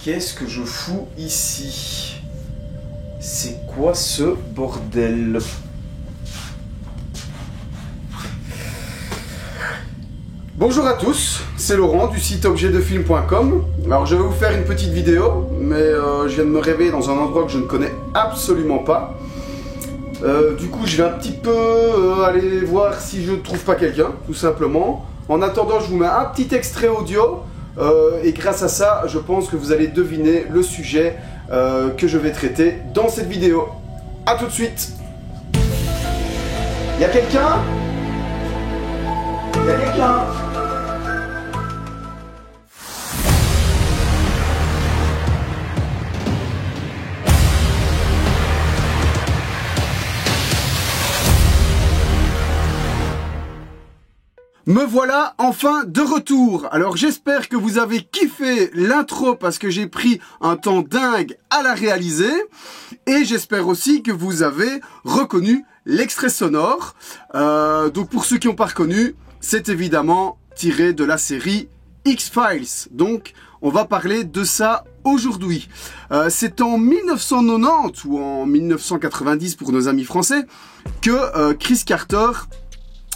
Qu'est-ce que je fous ici? C'est quoi ce bordel? Bonjour à tous, c'est Laurent du site objetdefilm.com. Alors je vais vous faire une petite vidéo, mais je viens de me réveiller dans un endroit que je ne connais absolument pas. Du coup je vais un petit peu aller voir si je ne trouve pas quelqu'un, tout simplement. En attendant, je vous mets un petit extrait audio et grâce à ça, je pense que vous allez deviner le sujet que je vais traiter dans cette vidéo. A tout de suite. Y'a quelqu'un? Y'a quelqu'un? Me voilà enfin de retour. Alors j'espère que vous avez kiffé l'intro parce que j'ai pris un temps dingue à la réaliser. Et j'espère aussi que vous avez reconnu l'extrait sonore. Donc pour ceux qui n'ont pas reconnu, c'est évidemment tiré de la série X-Files. Donc on va parler de ça aujourd'hui. C'est en 1990 ou en 1990 pour nos amis français que Chris Carter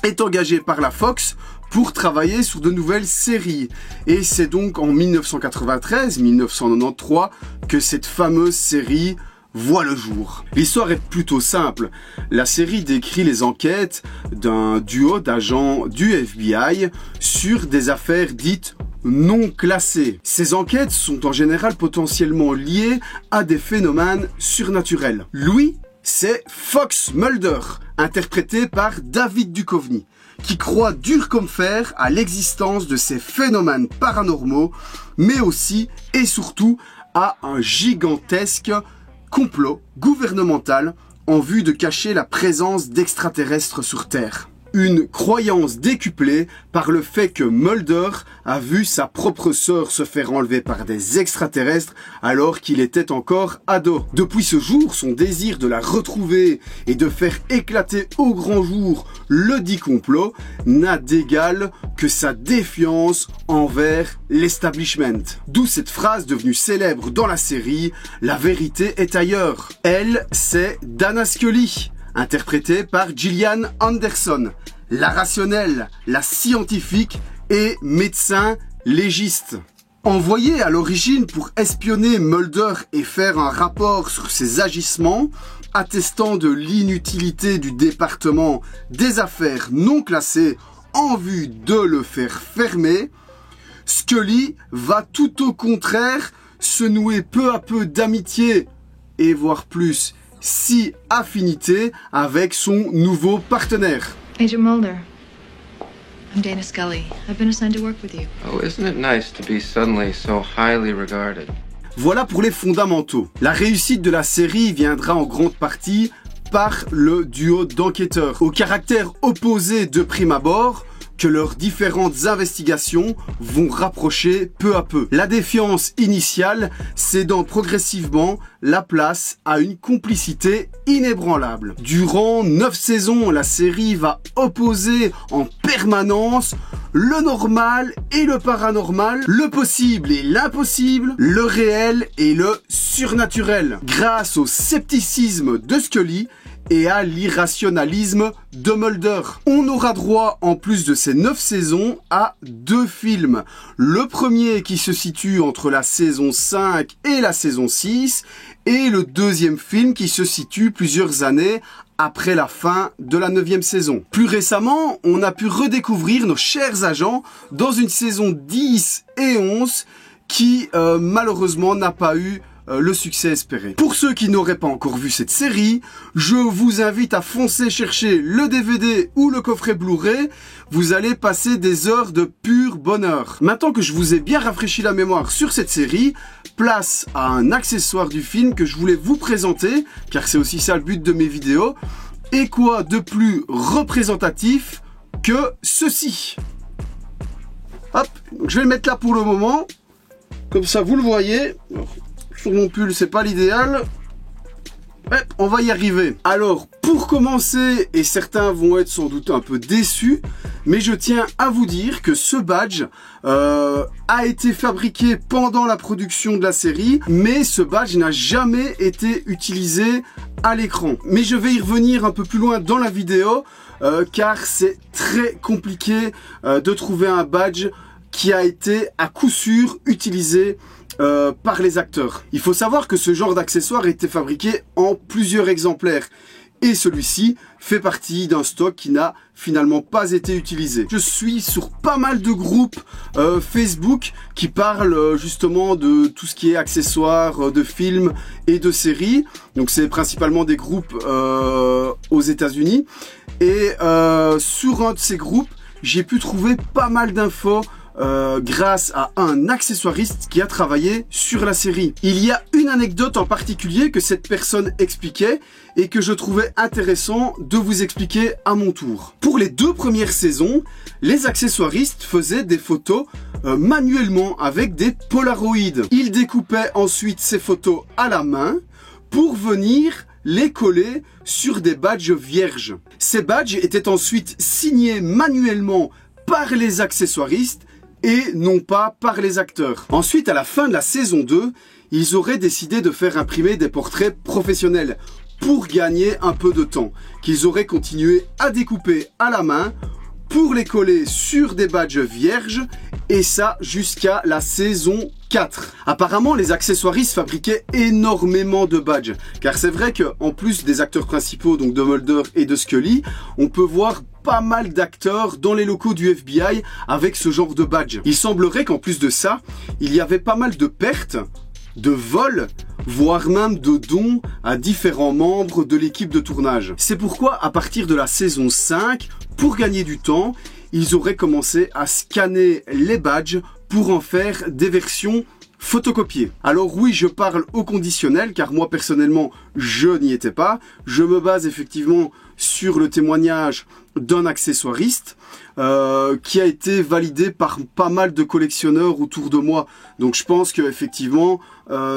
est engagé par la Fox pour travailler sur de nouvelles séries. Et c'est donc en 1993-1993 que cette fameuse série voit le jour. L'histoire est plutôt simple. La série décrit les enquêtes d'un duo d'agents du FBI sur des affaires dites non classées. Ces enquêtes sont en général potentiellement liées à des phénomènes surnaturels. Lui, c'est Fox Mulder, interprété par David Duchovny, qui croit dur comme fer à l'existence de ces phénomènes paranormaux, mais aussi et surtout à un gigantesque complot gouvernemental en vue de cacher la présence d'extraterrestres sur Terre. Une croyance décuplée par le fait que Mulder a vu sa propre sœur se faire enlever par des extraterrestres alors qu'il était encore ado. Depuis ce jour, son désir de la retrouver et de faire éclater au grand jour le dit complot n'a d'égal que sa défiance envers l'establishment. D'où cette phrase devenue célèbre dans la série « La vérité est ailleurs ». Elle, c'est Dana Scully, interprétée par Gillian Anderson, la rationnelle, la scientifique et médecin légiste. Envoyée à l'origine pour espionner Mulder et faire un rapport sur ses agissements, attestant de l'inutilité du département des affaires non classées en vue de le faire fermer, Scully va tout au contraire se nouer peu à peu d'amitié et voire plus si affinité avec son nouveau partenaire. Agent Mulder, I'm Dana Scully. I've been assigned to work with you. Oh, isn't it nice to be suddenly so highly regarded? Voilà pour les fondamentaux. La réussite de la série viendra en grande partie par le duo d'enquêteurs, au caractère opposé de prime abord, que leurs différentes investigations vont rapprocher peu à peu. La défiance initiale cédant progressivement la place à une complicité inébranlable. Durant 9 saisons, la série va opposer en permanence le normal et le paranormal, le possible et l'impossible, le réel et le surnaturel. Grâce au scepticisme de Scully et à l'irrationalisme de Mulder. On aura droit, en plus de ces 9 saisons, à 2 films. Le premier qui se situe entre la saison 5 et la saison 6, et le deuxième film qui se situe plusieurs années après la fin de la 9e saison. Plus récemment, on a pu redécouvrir nos chers agents dans une saison 10 et 11 qui, malheureusement, n'a pas eu le succès espéré. Pour ceux qui n'auraient pas encore vu cette série, je vous invite à foncer chercher le DVD ou le coffret Blu-ray. Vous allez passer des heures de pur bonheur. Maintenant que je vous ai bien rafraîchi la mémoire sur cette série, place à un accessoire du film que je voulais vous présenter, car c'est aussi ça le but de mes vidéos. Et quoi de plus représentatif que ceci? Hop, donc je vais le mettre là pour le moment. Comme ça, vous le voyez. Alors, sur mon pull, c'est pas l'idéal. On va y arriver. Alors, pour commencer, et certains vont être sans doute un peu déçus, mais je tiens à vous dire que ce badge a été fabriqué pendant la production de la série, mais ce badge n'a jamais été utilisé à l'écran. Mais je vais y revenir un peu plus loin dans la vidéo, car c'est très compliqué de trouver un badge qui a été à coup sûr utilisé par les acteurs. Il faut savoir que ce genre d'accessoire a été fabriqué en plusieurs exemplaires et celui-ci fait partie d'un stock qui n'a finalement pas été utilisé. Je suis sur pas mal de groupes Facebook qui parlent justement de tout ce qui est accessoires de films et de séries. Donc c'est principalement des groupes aux États-Unis et sur un de ces groupes, j'ai pu trouver pas mal d'infos grâce à un accessoiriste qui a travaillé sur la série. Il y a une anecdote en particulier que cette personne expliquait et que je trouvais intéressant de vous expliquer à mon tour. Pour les 2 premières saisons, les accessoiristes faisaient des photos manuellement avec des polaroïdes. Ils découpaient ensuite ces photos à la main pour venir les coller sur des badges vierges. Ces badges étaient ensuite signés manuellement par les accessoiristes et non pas par les acteurs. Ensuite, à la fin de la saison 2, ils auraient décidé de faire imprimer des portraits professionnels pour gagner un peu de temps, qu'ils auraient continué à découper à la main pour les coller sur des badges vierges, et ça jusqu'à la saison 4. Apparemment, les accessoiristes fabriquaient énormément de badges, car c'est vrai qu'en plus des acteurs principaux, donc de Mulder et de Scully, on peut voir pas mal d'acteurs dans les locaux du FBI avec ce genre de badge. Il semblerait qu'en plus de ça, il y avait pas mal de pertes, de vols, voire même de dons à différents membres de l'équipe de tournage. C'est pourquoi, à partir de la saison 5, pour gagner du temps, ils auraient commencé à scanner les badges pour en faire des versions photocopiées. Alors oui, je parle au conditionnel, car moi personnellement, je n'y étais pas. Je me base effectivement sur le témoignage d'un accessoiriste qui a été validé par pas mal de collectionneurs autour de moi. Donc je pense que effectivement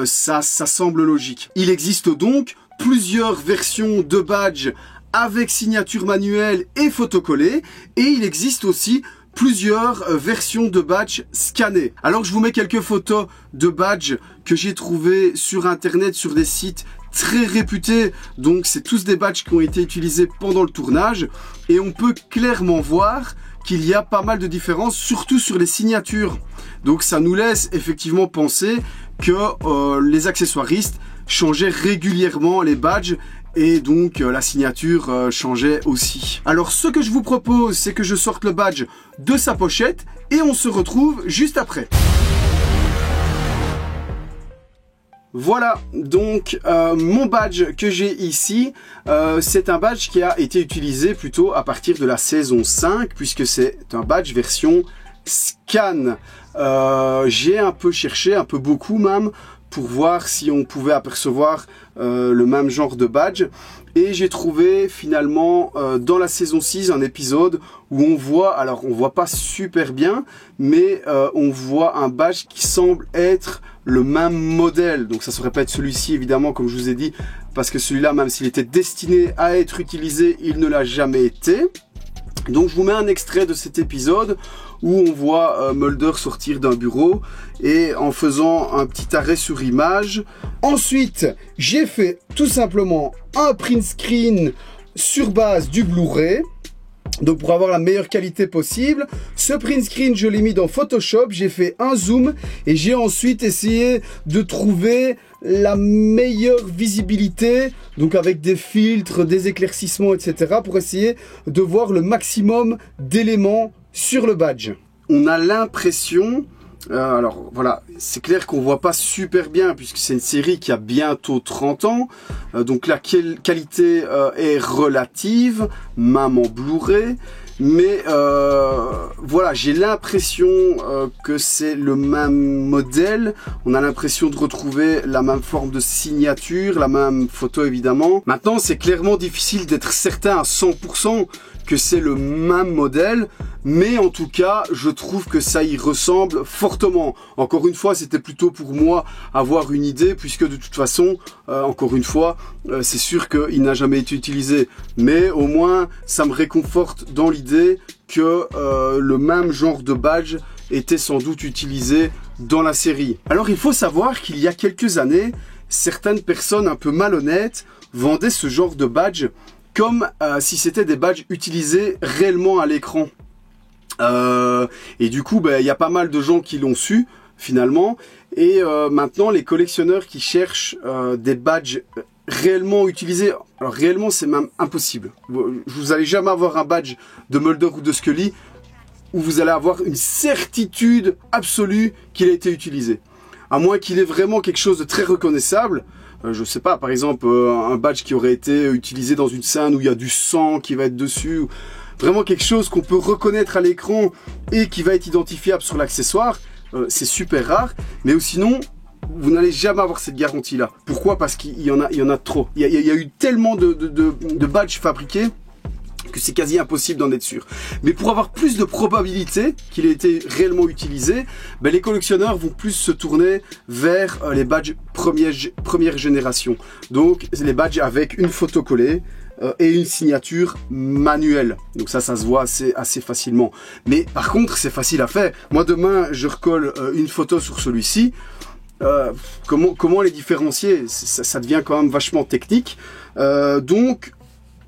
ça semble logique. Il existe donc plusieurs versions de badges avec signature manuelle et photocollée, et il existe aussi plusieurs versions de badges scannés. Alors je vous mets quelques photos de badges que j'ai trouvés sur internet, sur des sites très réputés. Donc c'est tous des badges qui ont été utilisés pendant le tournage, et on peut clairement voir qu'il y a pas mal de différences, surtout sur les signatures. Donc ça nous laisse effectivement penser que les accessoiristes changeaient régulièrement les badges, et donc la signature changeait aussi. Alors ce que je vous propose, c'est que je sorte le badge de sa pochette et on se retrouve juste après. Voilà donc mon badge que j'ai ici. C'est un badge qui a été utilisé plutôt à partir de la saison 5, puisque c'est un badge version scan. J'ai un peu cherché, un peu beaucoup même, pour voir si on pouvait apercevoir le même genre de badge. Et j'ai trouvé finalement dans la saison 6 un épisode où on voit, alors on voit pas super bien, mais on voit un badge qui semble être le même modèle. Donc ça saurait pas être celui-ci évidemment, comme je vous ai dit, parce que celui-là, même s'il était destiné à être utilisé, il ne l'a jamais été. Donc je vous mets un extrait de cet épisode où on voit Mulder sortir d'un bureau et en faisant un petit arrêt sur image. Ensuite, j'ai fait tout simplement un print screen sur base du Blu-ray. Donc pour avoir la meilleure qualité possible, ce print screen je l'ai mis dans Photoshop, j'ai fait un zoom et j'ai ensuite essayé de trouver la meilleure visibilité, donc avec des filtres, des éclaircissements, etc. pour essayer de voir le maximum d'éléments sur le badge. On a l'impression, alors voilà, c'est clair qu'on voit pas super bien puisque c'est une série qui a bientôt 30 ans, donc la qualité est relative, même en Blu-ray, mais voilà, j'ai l'impression que c'est le même modèle. On a l'impression de retrouver la même forme de signature, la même photo évidemment. Maintenant, c'est clairement difficile d'être certain à 100% que c'est le même modèle, mais en tout cas, je trouve que ça y ressemble fortement. Encore une fois, c'était plutôt pour moi avoir une idée, puisque de toute façon, encore une fois, c'est sûr qu'il n'a jamais été utilisé. Mais au moins, ça me réconforte dans l'idée que le même genre de badge était sans doute utilisé dans la série. Alors, il faut savoir qu'il y a quelques années, certaines personnes un peu malhonnêtes vendaient ce genre de badge comme si c'était des badges utilisés réellement à l'écran. Et du coup, il y a pas mal de gens qui l'ont su, finalement. Et maintenant, les collectionneurs qui cherchent des badges réellement utilisés... Alors, réellement, c'est même impossible. Vous n'allez jamais avoir un badge de Mulder ou de Scully où vous allez avoir une certitude absolue qu'il a été utilisé. À moins qu'il ait vraiment quelque chose de très reconnaissable. Je sais pas, par exemple, un badge qui aurait été utilisé dans une scène où il y a du sang qui va être dessus. Vraiment quelque chose qu'on peut reconnaître à l'écran et qui va être identifiable sur l'accessoire. C'est super rare. Mais sinon, vous n'allez jamais avoir cette garantie-là. Pourquoi? Parce qu'il y en a trop. Il y a eu tellement de badges fabriqués que c'est quasi impossible d'en être sûr. Mais pour avoir plus de probabilité qu'il ait été réellement utilisé, les collectionneurs vont plus se tourner vers les badges première génération. Donc les badges avec une photo collée et une signature manuelle. Donc ça se voit assez facilement. Mais par contre, c'est facile à faire. Moi demain, je recolle une photo sur celui-ci. Comment les différencier? Ça devient quand même vachement technique. Donc,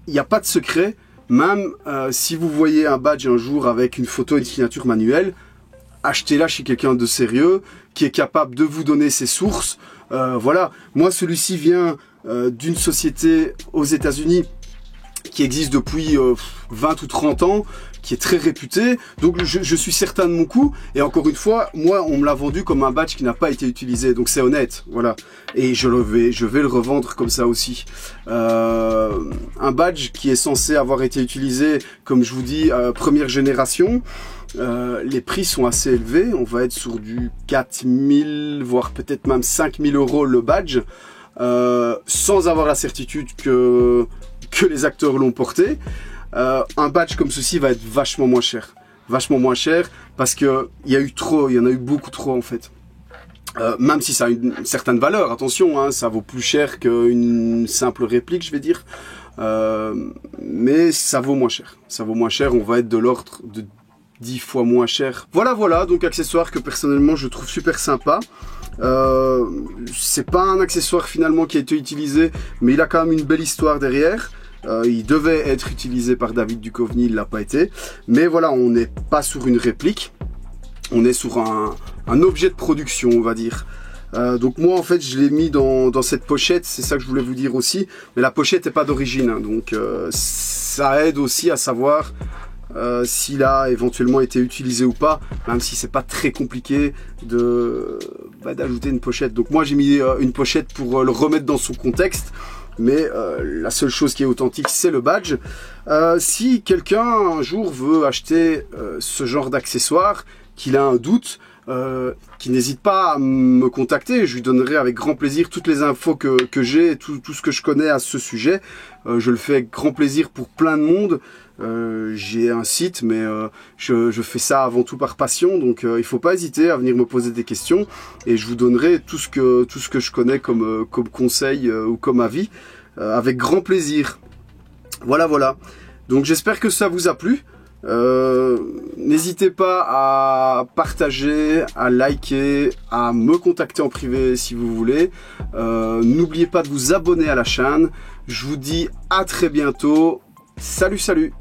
il n'y a pas de secret. Même si vous voyez un badge un jour avec une photo et une signature manuelle, achetez-la chez quelqu'un de sérieux, qui est capable de vous donner ses sources. Voilà, moi celui-ci vient d'une société aux États-Unis qui existe depuis 20 ou 30 ans, qui est très réputée, donc je suis certain de mon coup, et encore une fois, moi on me l'a vendu comme un badge qui n'a pas été utilisé, donc c'est honnête, voilà, et je vais le revendre comme ça aussi. Un badge qui est censé avoir été utilisé, comme je vous dis, première génération, les prix sont assez élevés, on va être sur du 4000, voire peut-être même 5000 € le badge, sans avoir la certitude que les acteurs l'ont porté. Un badge comme ceci va être vachement moins cher parce que il y en a eu beaucoup trop en fait. Même si ça a une certaine valeur, attention, hein, ça vaut plus cher qu'une simple réplique, je vais dire, mais ça vaut moins cher. On va être de l'ordre de 10 fois moins cher. Voilà, donc accessoire que personnellement je trouve super sympa. C'est pas un accessoire finalement qui a été utilisé, mais il a quand même une belle histoire derrière. Il devait être utilisé par David Duchovny, il l'a pas été. Mais voilà, on n'est pas sur une réplique, on est sur un objet de production, on va dire. Donc moi en fait je l'ai mis dans cette pochette, c'est ça que je voulais vous dire aussi. Mais la pochette n'est pas d'origine, hein, donc ça aide aussi à savoir s'il a éventuellement été utilisé ou pas, même si c'est pas très compliqué d'ajouter une pochette. Donc moi j'ai mis une pochette pour le remettre dans son contexte. Mais la seule chose qui est authentique, c'est le badge. Si quelqu'un un jour veut acheter ce genre d'accessoire, qu'il a un doute, qu'il n'hésite pas à me contacter. Je lui donnerai avec grand plaisir toutes les infos que j'ai, tout ce que je connais à ce sujet. Je le fais avec grand plaisir pour plein de monde. J'ai un site, mais je fais ça avant tout par passion, donc il faut pas hésiter à venir me poser des questions et je vous donnerai tout ce que je connais comme conseil ou comme avis avec grand plaisir. Voilà. Donc j'espère que ça vous a plu. N'hésitez pas à partager, à liker, à me contacter en privé si vous voulez. N'oubliez pas de vous abonner à la chaîne. Je vous dis à très bientôt. Salut